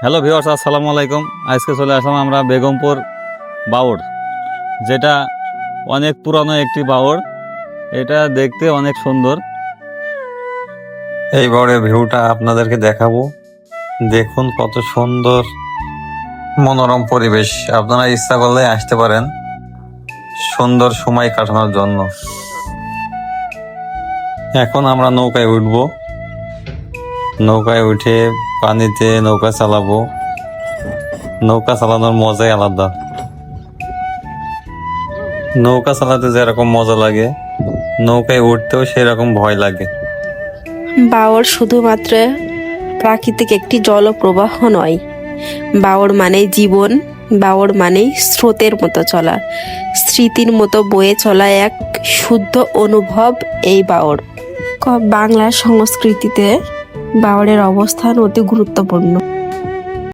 Hello viewers, আসসালামু আলাইকুম। আজকে চলে আসলাম আমরা বেগমপুর বাওড়, যেটা অনেক পুরানো একটি বাওড়। এটা দেখতে অনেক সুন্দর। এই বাওড়ের ভিউটা আপনাদেরকে দেখাবো। দেখুন কত সুন্দর মনোরম পরিবেশ। আপনারা ইচ্ছা করলে আসতে পারেন সুন্দর সময় কাটানোর জন্য। এখন আমরা নৌকায় উঠবো। নৌকায় উঠে পানিতে নৌকা চালাবো। নৌকা চালানোর মজাই আলাদা। নৌকা চালাতে যেরকম মজা লাগে, নৌকায় উঠতেও সেরকম ভয় লাগে। বাওড় শুধুমাত্র প্রাকৃতিক একটি জলপ্রবাহ নয়, বাওড় মানে জীবন, বাওড় মানে স্রোতের মতো চলা, স্মৃতির মতো বয়ে চলা এক শুদ্ধ অনুভব। এই বাওড় বাংলার সংস্কৃতিতে বাওড়ের অবস্থান অতি গুরুত্বপূর্ণ।